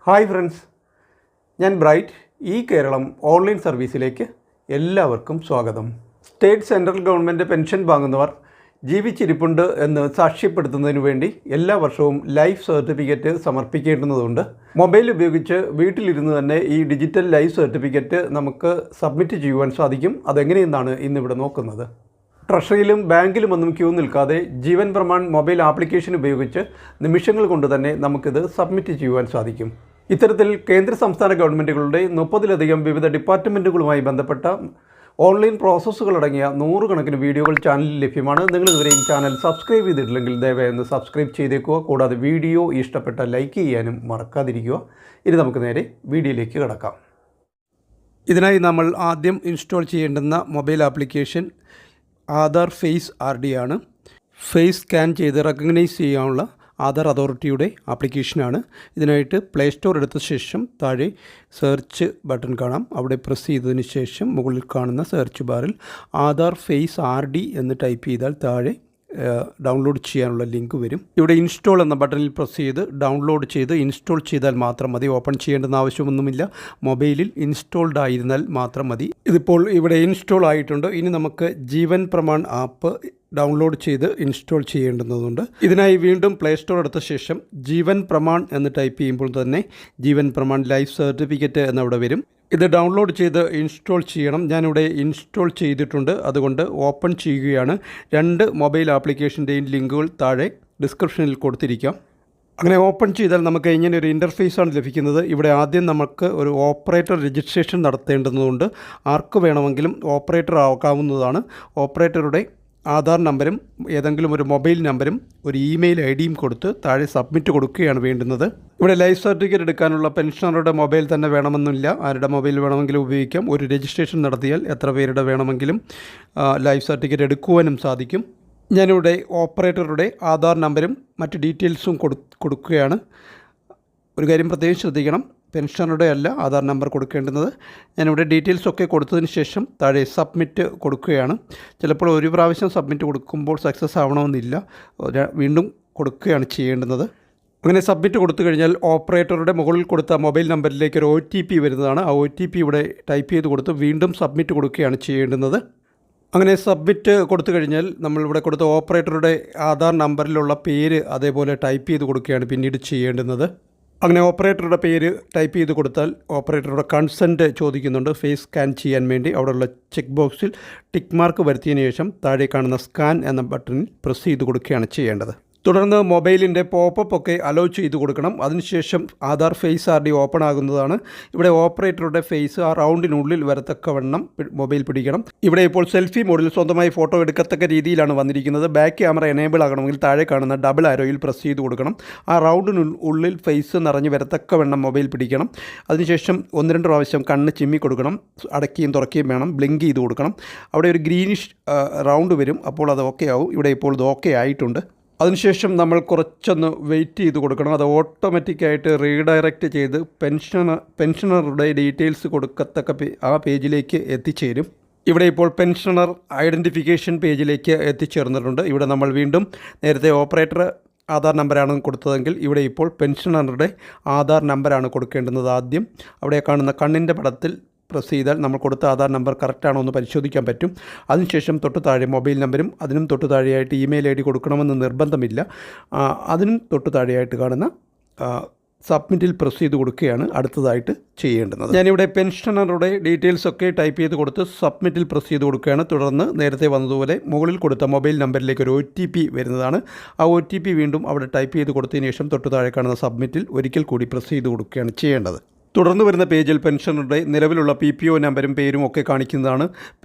Hi friends, ഞാൻ bright. ഈ Keralam online സർവീസിലേക്ക് എല്ലാവർക്കും സ്വാഗതം. സ്റ്റേറ്റ് സെൻട്രൽ ഗവൺമെൻറ് പെൻഷൻ വാങ്ങുന്നവർ ജീവിച്ചിരിപ്പുണ്ട് എന്ന് സാക്ഷ്യപ്പെടുത്തുന്നതിന് വേണ്ടി എല്ലാ വർഷവും ലൈഫ് സർട്ടിഫിക്കറ്റ് സമർപ്പിക്കേണ്ടതുണ്ട്. മൊബൈൽ ഉപയോഗിച്ച് വീട്ടിലിരുന്ന് തന്നെ ഈ ഡിജിറ്റൽ ലൈഫ് സർട്ടിഫിക്കറ്റ് നമുക്ക് സബ്മിറ്റ് ചെയ്യുവാൻ സാധിക്കും. അതെങ്ങനെയെന്നാണ് ഇന്നിവിടെ നോക്കുന്നത്. ട്രഷറിയിലും ബാങ്കിലുമൊന്നും ക്യൂ നിൽക്കാതെ ജീവൻ പ്രമാൺ മൊബൈൽ ആപ്ലിക്കേഷൻ ഉപയോഗിച്ച് നിമിഷങ്ങൾ കൊണ്ട് തന്നെ നമുക്കിത് സബ്മിറ്റ് ചെയ്യുവാൻ സാധിക്കും. ഇത്തരത്തിൽ കേന്ദ്ര സംസ്ഥാന ഗവൺമെൻറ്റുകളുടെ 30ലധികം വിവിധ ഡിപ്പാർട്ട്മെൻറ്റുകളുമായി ബന്ധപ്പെട്ട ഓൺലൈൻ പ്രോസസ്സുകളടങ്ങിയ 100 കണക്കിന് വീഡിയോകൾ ചാനലിൽ ലഭ്യമാണ്. നിങ്ങൾ ഇതുവരെയും ചാനൽ സബ്സ്ക്രൈബ് ചെയ്തിട്ടില്ലെങ്കിൽ ദയവായി ഒന്ന് സബ്സ്ക്രൈബ് ചെയ്തേക്കുക. കൂടാതെ വീഡിയോ ഇഷ്ടപ്പെട്ട ലൈക്ക് ചെയ്യാനും മറക്കാതിരിക്കുക. ഇനി നമുക്ക് നേരെ വീഡിയോയിലേക്ക് കടക്കാം. ഇതിനായി നമ്മൾ ആദ്യം ഇൻസ്റ്റാൾ ചെയ്യേണ്ടുന്ന mobile application Aadhaar face RD ആണ്. ഫേസ് സ്കാൻ ചെയ്ത് റെക്കഗ്നൈസ് ചെയ്യാനുള്ള ആധാർ അതോറിറ്റിയുടെ ആപ്ലിക്കേഷനാണ്. ഇതിനായിട്ട് പ്ലേ സ്റ്റോർ എടുത്ത ശേഷം താഴെ സെർച്ച് ബട്ടൺ കാണാം. അവിടെ പ്രസ് ചെയ്തതിന് ശേഷം മുകളിൽ കാണുന്ന സെർച്ച് ബാറിൽ ആധാർ ഫേസ് RD എന്ന് ടൈപ്പ് ചെയ്താൽ താഴെ ഡൗൺലോഡ് ചെയ്യാനുള്ള ലിങ്ക് വരും. ഇവിടെ ഇൻസ്റ്റാൾ എന്ന ബട്ടണിൽ പ്രസ് ചെയ്ത് ഡൗൺലോഡ് ചെയ്ത് ഇൻസ്റ്റാൾ ചെയ്താൽ മാത്രം മതി. ഓപ്പൺ ചെയ്യേണ്ടെന്ന ആവശ്യമൊന്നുമില്ല. മൊബൈലിൽ ഇൻസ്റ്റാൾഡ് ആയിരുന്നാൽ മാത്രം മതി. ഇതിപ്പോൾ ഇവിടെ ഇൻസ്റ്റാൾ ആയിട്ടുണ്ട്. ഇനി നമുക്ക് ജീവൻ പ്രമാൺ ആപ്പ് ഡൗൺലോഡ് ചെയ്ത് ഇൻസ്റ്റാൾ ചെയ്യേണ്ടതുണ്ട്. ഇതിനായി വീണ്ടും പ്ലേ സ്റ്റോർ എടുത്ത ശേഷം ജീവൻ പ്രമാൺ എന്ന് ടൈപ്പ് ചെയ്യുമ്പോൾ തന്നെ ജീവൻ പ്രമാൺ ലൈഫ് സർട്ടിഫിക്കറ്റ് എന്നവിടെ വരും. ഇത് ഡൗൺലോഡ് ചെയ്ത് ഇൻസ്റ്റാൾ ചെയ്യണം. ഞാനിവിടെ ഇൻസ്റ്റാൾ ചെയ്തിട്ടുണ്ട്, അതുകൊണ്ട് ഓപ്പൺ ചെയ്യുകയാണ്. 2 മൊബൈൽ ആപ്ലിക്കേഷൻ്റെയും ലിങ്കുകൾ താഴെ ഡിസ്ക്രിപ്ഷനിൽ കൊടുത്തിരിക്കാം. അങ്ങനെ ഓപ്പൺ ചെയ്താൽ നമുക്ക് ഇങ്ങനെ ഒരു ഇൻ്റർഫേസാണ് ലഭിക്കുന്നത്. ഇവിടെ ആദ്യം നമുക്ക് ഒരു ഓപ്പറേറ്റർ രജിസ്ട്രേഷൻ നടത്തേണ്ടതുണ്ട്. ആർക്ക് വേണമെങ്കിലും ഓപ്പറേറ്റർ ആക്കാവുന്നതാണ്. ഓപ്പറേറ്ററുടെ ആധാർ നമ്പരും ഏതെങ്കിലും ഒരു മൊബൈൽ നമ്പരും ഒരു ഇമെയിൽ IDയും കൊടുത്ത് താഴെ സബ്മിറ്റ് കൊടുക്കുകയാണ് വേണ്ടുന്നത്. ഇവിടെ ലൈഫ് സർട്ടിഫിക്കറ്റ് എടുക്കാനുള്ള പെൻഷനറുടെ മൊബൈൽ തന്നെ വേണമെന്നില്ല. ആരുടെ മൊബൈൽ വേണമെങ്കിലും ഉപയോഗിക്കാം. ഒരു രജിസ്ട്രേഷൻ നടത്തിയാൽ എത്ര പേരുടെ വേണമെങ്കിലും ലൈഫ് സർട്ടിഫിക്കറ്റ് എടുക്കുവാനും സാധിക്കും. ഞാനിവിടെ ഓപ്പറേറ്ററുടെ ആധാർ നമ്പരും മറ്റ് ഡീറ്റെയിൽസും കൊടുക്കുകയാണ്. ഒരു കാര്യം പ്രത്യേകം ശ്രദ്ധിക്കണം, പെൻഷനറുടെ അല്ല ആധാർ നമ്പർ കൊടുക്കേണ്ടുന്നത്. ഞാനിവിടെ ഡീറ്റെയിൽസൊക്കെ കൊടുത്തതിന് ശേഷം താഴെ സബ്മിറ്റ് കൊടുക്കുകയാണ്. ചിലപ്പോൾ ഒരു പ്രാവശ്യം സബ്മിറ്റ് കൊടുക്കുമ്പോൾ സക്സസ് ആവണമെന്നില്ല, വീണ്ടും കൊടുക്കുകയാണ് ചെയ്യേണ്ടുന്നത്. അങ്ങനെ സബ്മിറ്റ് കൊടുത്തു കഴിഞ്ഞാൽ ഓപ്പറേറ്ററുടെ മുകളിൽ കൊടുത്ത മൊബൈൽ നമ്പറിലേക്ക് ഒരു OTP വരുന്നതാണ്. ആ OTP ഇവിടെ ടൈപ്പ് ചെയ്ത് കൊടുത്ത് വീണ്ടും സബ്മിറ്റ് കൊടുക്കുകയാണ് ചെയ്യേണ്ടുന്നത്. അങ്ങനെ സബ്മിറ്റ് കൊടുത്തു കഴിഞ്ഞാൽ നമ്മളിവിടെ കൊടുത്ത ഓപ്പറേറ്ററുടെ ആധാർ നമ്പറിലുള്ള പേര് അതേപോലെ ടൈപ്പ് ചെയ്ത് കൊടുക്കുകയാണ് പിന്നീട് ചെയ്യേണ്ടുന്നത്. അങ്ങനെ ഓപ്പറേറ്ററുടെ പേര് ടൈപ്പ് ചെയ്ത് കൊടുത്താൽ ഓപ്പറേറ്ററുടെ കൺസെൻറ്റ് ചോദിക്കുന്നുണ്ട് ഫേസ് സ്കാൻ ചെയ്യാൻ വേണ്ടി. അവിടെയുള്ള ചെക്ക് ബോക്സിൽ ടിക്ക് മാർക്ക് വരുത്തിയതിന് ശേഷം താഴെ കാണുന്ന സ്കാൻ എന്ന ബട്ടണിൽ പ്രസ് ചെയ്ത് കൊടുക്കുകയാണ് ചെയ്യേണ്ടത്. തുടർന്ന് മൊബൈലിൻ്റെ പോപ്പപ്പ് ഒക്കെ അലോ ചെയ്ത് കൊടുക്കണം. അതിനുശേഷം ആധാർ ഫേസ് RD ഓപ്പൺ ആകുന്നതാണ്. ഇവിടെ ഓപ്പറേറ്ററുടെ ഫേസ് ആ റൗണ്ടിനുള്ളിൽ വരത്തക്കവണ്ണം മൊബൈൽ പിടിക്കണം. ഇവിടെ ഇപ്പോൾ സെൽഫി മോഡിൽ സ്വന്തമായി ഫോട്ടോ എടുക്കത്തക്ക രീതിയിലാണ് വന്നിരിക്കുന്നത്. ബാക്ക് ക്യാമറ എനേബിൾ ആകണമെങ്കിൽ താഴെ കാണുന്ന ഡബിൾ ആരോയിൽ പ്രസ് ചെയ്ത് കൊടുക്കണം. ആ റൗണ്ടിനുള്ളിൽ ഫേസ് നിറഞ്ഞ് വരത്തക്കവണ്ണം മൊബൈൽ പിടിക്കണം. അതിനുശേഷം 1-2 പ്രാവശ്യം കണ്ണ് ചിമ്മി കൊടുക്കണം. അടയ്ക്കുകയും തുറക്കുകയും വേണം. ബ്ലിങ്ക് ചെയ്ത് കൊടുക്കണം. അവിടെ ഒരു ഗ്രീനിഷ് റൗണ്ട് വരും. അപ്പോൾ അത് ഓക്കെ ആവും. ഇവിടെ ഇപ്പോൾ ഇത് ഓക്കെ ആയിട്ടുണ്ട്. അതിനുശേഷം നമ്മൾ കുറച്ചൊന്ന് വെയിറ്റ് ചെയ്ത് കൊടുക്കണം. അത് ഓട്ടോമാറ്റിക്കായിട്ട് റീഡയറക്റ്റ് ചെയ്ത് പെൻഷനറുടെ ഡീറ്റെയിൽസ് കൊടുക്കത്തക്ക ആ പേജിലേക്ക് എത്തിച്ചേരും. ഇവിടെ ഇപ്പോൾ പെൻഷനർ ഐഡൻറ്റിഫിക്കേഷൻ പേജിലേക്ക് എത്തിച്ചേർന്നിട്ടുണ്ട്. ഇവിടെ നമ്മൾ വീണ്ടും നേരത്തെ ഓപ്പറേറ്റർ ആധാർ നമ്പറാണ് കൊടുത്തതെങ്കിൽ ഇവിടെ ഇപ്പോൾ പെൻഷനറുടെ ആധാർ നമ്പറാണ് കൊടുക്കേണ്ടുന്നത്. ആദ്യം അവിടെ കാണുന്ന കണ്ണിൻ്റെ പടത്തിൽ പ്രസ് ചെയ്താൽ നമ്മൾ കൊടുത്ത ആധാർ നമ്പർ കറക്റ്റാണോ എന്ന് പരിശോധിക്കാൻ പറ്റും. അതിനുശേഷം തൊട്ട് താഴെ മൊബൈൽ നമ്പരും അതിനും തൊട്ട് താഴെയായിട്ട് ഇമെയിൽ ID കൊടുക്കണമെന്ന് നിർബന്ധമില്ല. അതിനും തൊട്ട് താഴെയായിട്ട് കാണുന്ന സബ്മിറ്റിൽ പ്രസ് ചെയ്ത് കൊടുക്കുകയാണ് അടുത്തതായിട്ട് ചെയ്യേണ്ടത്. ഞാനിവിടെ പെൻഷനറുടെ ഡീറ്റെയിൽസൊക്കെ ടൈപ്പ് ചെയ്ത് കൊടുത്ത് സബ്മിറ്റിൽ പ്രസ് ചെയ്ത് കൊടുക്കുകയാണ്. തുടർന്ന് നേരത്തെ വന്നതുപോലെ മുകളിൽ കൊടുത്ത മൊബൈൽ നമ്പറിലേക്ക് ഒരു OTP വരുന്നതാണ്. ആ OTP വീണ്ടും അവിടെ ടൈപ്പ് ചെയ്ത് കൊടുത്തതിന് ശേഷം തൊട്ട് താഴെ കാണുന്ന സബ്മിറ്റിൽ ഒരിക്കൽ കൂടി പ്രസ് ചെയ്ത് കൊടുക്കുകയാണ് ചെയ്യേണ്ടത്. തുടർന്ന് വരുന്ന പേജിൽ പെൻഷനറുടെ നിലവിലുള്ള PPO നമ്പരും പേരും ഒക്കെ കാണിക്കുന്നതാണ്.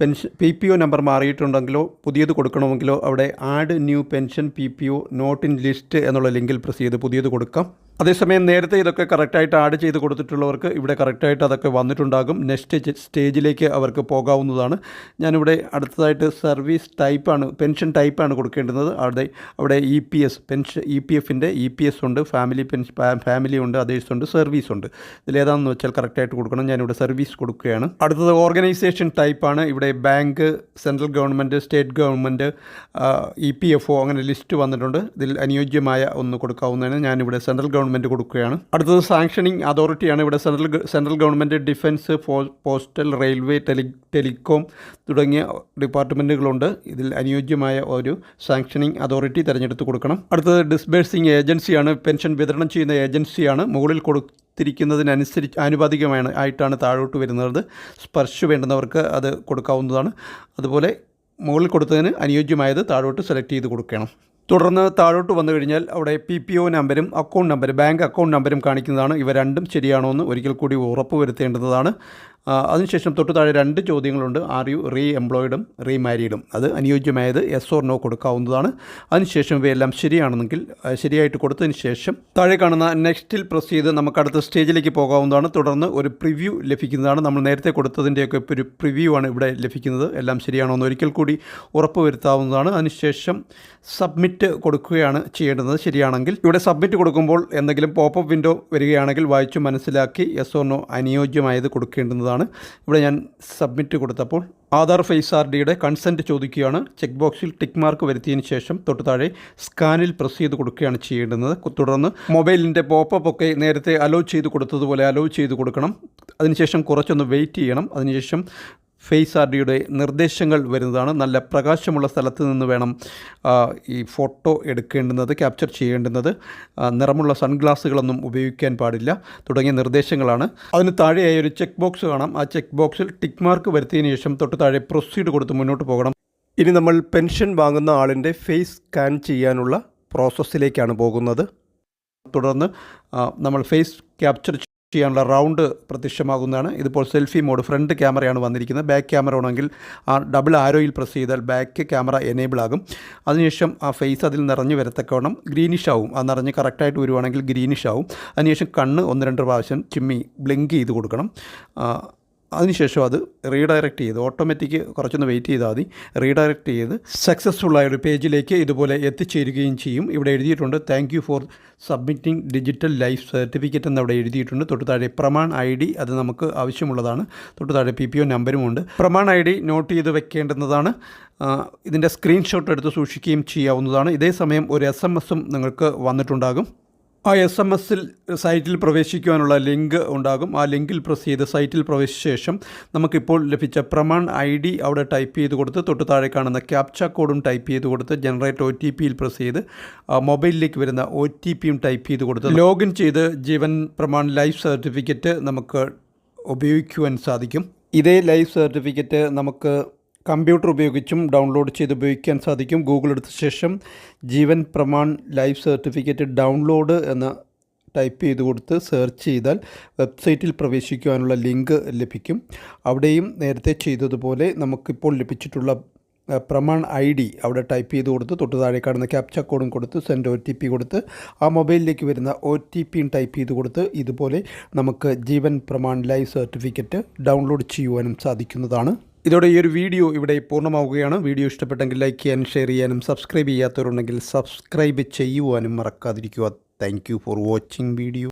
PPO നമ്പർ മാറിയിട്ടുണ്ടെങ്കിലോ പുതിയത് കൊടുക്കണമെങ്കിലോ അവിടെ add new pension PPO note in list എന്നുള്ള ലിങ്കിൽ പ്രസ് ചെയ്ത് പുതിയത് കൊടുക്കാം. അതേസമയം നേരത്തെ ഇതൊക്കെ കറക്റ്റായിട്ട് ആഡ് ചെയ്ത് കൊടുത്തിട്ടുള്ളവർക്ക് ഇവിടെ കറക്റ്റായിട്ട് അതൊക്കെ വന്നിട്ടുണ്ടാകും. നെക്സ്റ്റ് സ്റ്റേജിലേക്ക് അവർക്ക് പോകാവുന്നതാണ്. ഞാനിവിടെ അടുത്തതായിട്ട് സർവീസ് ടൈപ്പാണ്, പെൻഷൻ ടൈപ്പാണ് കൊടുക്കേണ്ടുന്നത്. അവിടെ EPS പെൻഷൻ EPFൻ്റെ EPS ഉണ്ട്, ഫാമിലി ഉണ്ട്, അതേഴ്സ് ഉണ്ട്, സർവീസ് ഉണ്ട്. ഇതിലേതാണെന്ന് വെച്ചാൽ കറക്റ്റായിട്ട് കൊടുക്കണം. ഞാനിവിടെ സർവീസ് കൊടുക്കുകയാണ്. അടുത്തത് ഓർഗനൈസേഷൻ ടൈപ്പാണ്. ഇവിടെ bank, central government, state government, EPFO അങ്ങനെ ലിസ്റ്റ് വന്നിട്ടുണ്ട്. ഇതിൽ അനുയോജ്യമായ ഒന്ന് കൊടുക്കാവുന്നതാണ്. ഞാനിവിടെ സെൻട്രൽ ഗവൺമെൻറ് ഗവൺമെൻറ് കൊടുക്കുകയാണ്. അടുത്തത് സാങ്ഷനിങ് അതോറിറ്റിയാണ്. ഇവിടെ central government, defence, postal, railway, telecom തുടങ്ങിയ ഡിപ്പാർട്ട്മെൻറ്റുകളുണ്ട്. ഇതിൽ അനുയോജ്യമായ ഒരു സാങ്ഷനിങ് അതോറിറ്റി തിരഞ്ഞെടുത്ത് കൊടുക്കണം. അടുത്തത് ഡിസ്ബേഴ്സിങ് ഏജൻസിയാണ്. പെൻഷൻ വിതരണം ചെയ്യുന്ന ഏജൻസിയാണ്. മുകളിൽ കൊടുത്തിരിക്കുന്നതിനനുസരിച്ച് ആനുപാതികമായിട്ടാണ് താഴോട്ട് വരുന്നത്. സ്പർശ് വേണ്ടുന്നവർക്ക് അത് കൊടുക്കാവുന്നതാണ്. അതുപോലെ മുകളിൽ കൊടുത്തതിന് അനുയോജ്യമായത് താഴോട്ട് സെലക്ട് ചെയ്ത് കൊടുക്കണം. തുടർന്ന് താഴോട്ട് വന്നു കഴിഞ്ഞാൽ അവിടെ PPO നമ്പരും അക്കൗണ്ട് നമ്പരും ബാങ്ക് അക്കൗണ്ട് നമ്പരും കാണിക്കുന്നതാണ്. ഇവ രണ്ടും ശരിയാണോ എന്ന് ഒരിക്കൽ കൂടി ഉറപ്പ് വരുത്തേണ്ടതാണ്. അതിനുശേഷം തൊട്ട് താഴെ 2 ചോദ്യങ്ങളുണ്ട്. ആർ യു റീ എംപ്ലോയിഡും റീമാരീഡും. അത് അനുയോജ്യമായത് യെസ് ഓർ നോ കൊടുക്കാവുന്നതാണ്. അതിനുശേഷം ഇവയെല്ലാം ശരിയാണെന്നെങ്കിൽ ശരിയായിട്ട് കൊടുത്തതിന് ശേഷം താഴെ കാണുന്ന നെക്സ്റ്റിൽ പ്രസ് ചെയ്ത് നമുക്ക് അടുത്ത സ്റ്റേജിലേക്ക് പോകാവുന്നതാണ്. തുടർന്ന് ഒരു പ്രിവ്യൂ ലഭിക്കുന്നതാണ്. നമ്മൾ നേരത്തെ കൊടുത്തതിൻ്റെയൊക്കെ ഒരു പ്രിവ്യൂ ആണ് ഇവിടെ ലഭിക്കുന്നത്. എല്ലാം ശരിയാണോ എന്ന് ഒരിക്കൽ കൂടി ഉറപ്പ് വരുത്താവുന്നതാണ്. അതിനുശേഷം സബ്മിറ്റ് കൊടുക്കുകയാണ് ചെയ്യേണ്ടത്. ശരിയാണെങ്കിൽ ഇവിടെ സബ്മിറ്റ് കൊടുക്കുമ്പോൾ എന്തെങ്കിലും പോപ്പപ്പ് വിൻഡോ വരികയാണെങ്കിൽ വായിച്ചു മനസ്സിലാക്കി യെസ് ഓർ നോ അനുയോജ്യമായത് കൊടുക്കേണ്ടതാണ്. ഇവിടെ ഞാൻ സബ്മിറ്റ് കൊടുത്തപ്പോൾ ആധാർ ഫേസ് RDയുടെ കൺസെൻറ്റ് ചോദിക്കുകയാണ്. ചെക്ക് ബോക്സിൽ ടിക്ക് മാർക്ക് വരുത്തിയതിന് ശേഷം തൊട്ട് താഴെ സ്കാനിൽ പ്രസ് ചെയ്ത് കൊടുക്കുകയാണ് ചെയ്യേണ്ടുന്നത്. തുടർന്ന് മൊബൈലിൻ്റെ പോപ്പപ്പ് ഒക്കെ നേരത്തെ അലോ ചെയ്ത് കൊടുത്തതുപോലെ അലോ ചെയ്ത് കൊടുക്കണം. അതിനുശേഷം കുറച്ചൊന്ന് വെയിറ്റ് ചെയ്യണം. അതിനുശേഷം ഫേസ് RDയുടെ നിർദ്ദേശങ്ങൾ വരുന്നതാണ്. നല്ല പ്രകാശമുള്ള സ്ഥലത്ത് നിന്ന് വേണം ഈ ഫോട്ടോ എടുക്കേണ്ടുന്നത്, ക്യാപ്ചർ ചെയ്യേണ്ടുന്നത്. നിറമുള്ള സൺഗ്ലാസുകളൊന്നും ഉപയോഗിക്കാൻ പാടില്ല തുടങ്ങിയ നിർദ്ദേശങ്ങളാണ്. അതിന് താഴെയായി ഒരു ചെക്ക് ബോക്സ് കാണാം. ആ ചെക്ക് ബോക്സിൽ ടിക്ക് മാർക്ക് വരുത്തിയതിന് ശേഷം തൊട്ട് താഴെ പ്രൊസീഡ് കൊടുത്ത് മുന്നോട്ട് പോകണം. ഇനി നമ്മൾ പെൻഷൻ വാങ്ങുന്ന ആളിൻ്റെ ഫേസ് സ്കാൻ ചെയ്യാനുള്ള പ്രോസസ്സിലേക്കാണ് പോകുന്നത്. തുടർന്ന് നമ്മൾ ഫേസ് ക്യാപ്ചർ ചെയ്യാനുള്ള റൗണ്ട് പ്രത്യക്ഷമാകുന്നതാണ്. ഇതിപ്പോൾ സെൽഫി മോഡ്, ഫ്രണ്ട് ക്യാമറയാണ് വന്നിരിക്കുന്നത്. ബാക്ക് ക്യാമറ ആണെങ്കിൽ ആ ഡബിൾ ആരോയിൽ പ്രസ് ചെയ്താൽ ബാക്ക് ക്യാമറ എനേബിൾ ആകും. അതിനുശേഷം ആ ഫേസ് അതിൽ നിറഞ്ഞു വരത്തക്കവണ്ണം ഗ്രീനിഷ് ആവും. ആ നിറഞ്ഞ് കറക്റ്റായിട്ട് വരുവാണെങ്കിൽ ഗ്രീനിഷ് ആവും. അതിനുശേഷം കണ്ണ് 1-2 പ്രാവശ്യം ചിമ്മി ബ്ലിങ്ക് ചെയ്ത് കൊടുക്കണം. അതിനുശേഷം അത് റീഡയറക്റ്റ് ചെയ്ത് ഓട്ടോമാറ്റിക് കുറച്ചൊന്ന് വെയിറ്റ് ചെയ്താൽ മതി. റീഡയറക്റ്റ് ചെയ്ത് സക്സസ്ഫുള്ളായ ഒരു പേജിലേക്ക് ഇതുപോലെ എത്തിച്ചേരുകയും ചെയ്യും. ഇവിടെ എഴുതിയിട്ടുണ്ട് thank you for submitting digital life certificate എന്നവിടെ എഴുതിയിട്ടുണ്ട്. തൊട്ട് താഴെ പ്രമാൺ ID അത് നമുക്ക് ആവശ്യമുള്ളതാണ്. തൊട്ട് താഴെ PPO നമ്പരുമുണ്ട്. പ്രമാൺ ID നോട്ട് ചെയ്ത് വെക്കേണ്ടുന്നതാണ്. ഇതിൻ്റെ സ്ക്രീൻഷോട്ട് എടുത്ത് സൂക്ഷിക്കുകയും ചെയ്യാവുന്നതാണ്. ഇതേ സമയം ഒരു SMS നിങ്ങൾക്ക് വന്നിട്ടുണ്ടാകും. ആ SMS സൈറ്റിൽ പ്രവേശിക്കുവാനുള്ള ലിങ്ക് ഉണ്ടാകും. ആ ലിങ്കിൽ പ്രസ് ചെയ്ത് സൈറ്റിൽ പ്രവേശിച്ച ശേഷം നമുക്കിപ്പോൾ ലഭിച്ച പ്രമാൺ ID അവിടെ ടൈപ്പ് ചെയ്ത് കൊടുത്ത് തൊട്ട് താഴെ കാണുന്ന ക്യാപ്ച കോഡും ടൈപ്പ് ചെയ്ത് കൊടുത്ത് ജനറേറ്റ് OTPയിൽ പ്രസ് ചെയ്ത് മൊബൈലിലേക്ക് വരുന്ന OTPയും ടൈപ്പ് ചെയ്ത് കൊടുത്ത് ലോഗിൻ ചെയ്ത് ജീവൻ പ്രമാൺ ലൈഫ് സർട്ടിഫിക്കറ്റ് നമുക്ക് ഉപയോഗിക്കുവാൻ സാധിക്കും. ഇതേ ലൈഫ് സർട്ടിഫിക്കറ്റ് നമുക്ക് കമ്പ്യൂട്ടർ ഉപയോഗിച്ചും ഡൗൺലോഡ് ചെയ്ത് ഉപയോഗിക്കാൻ സാധിക്കും. ഗൂഗിൾ എടുത്ത ശേഷം Jeevan Pramaan life certificate download എന്ന് ടൈപ്പ് ചെയ്ത് കൊടുത്ത് സെർച്ച് ചെയ്താൽ വെബ്സൈറ്റിൽ പ്രവേശിക്കുവാനുള്ള ലിങ്ക് ലഭിക്കും. അവിടെയും നേരത്തെ ചെയ്തതുപോലെ നമുക്കിപ്പോൾ ലഭിച്ചിട്ടുള്ള പ്രമാൺ ID അവിടെ ടൈപ്പ് ചെയ്ത് കൊടുത്ത് തൊട്ട് താഴെ കാണുന്ന ക്യാപ്ച കോഡും കൊടുത്ത് സെൻഡ് OTP കൊടുത്ത് ആ മൊബൈലിലേക്ക് വരുന്ന OTPയും ടൈപ്പ് ചെയ്ത് കൊടുത്ത് ഇതുപോലെ നമുക്ക് Jeevan Pramaan life certificate download ചെയ്യുവാനും സാധിക്കുന്നതാണ്. ഇതോടെ ഈ ഒരു വീഡിയോ ഇവിടെ പൂർണ്ണമാവുകയാണ്. വീഡിയോ ഇഷ്ടപ്പെട്ടെങ്കിൽ ലൈക്ക് ചെയ്യാനും ഷെയർ ചെയ്യാനും സബ്സ്ക്രൈബ് ചെയ്യാത്തവരുണ്ടെങ്കിൽ സബ്സ്ക്രൈബ് ചെയ്യുവാനും മറക്കാതിരിക്കുക. Thank you for watching video.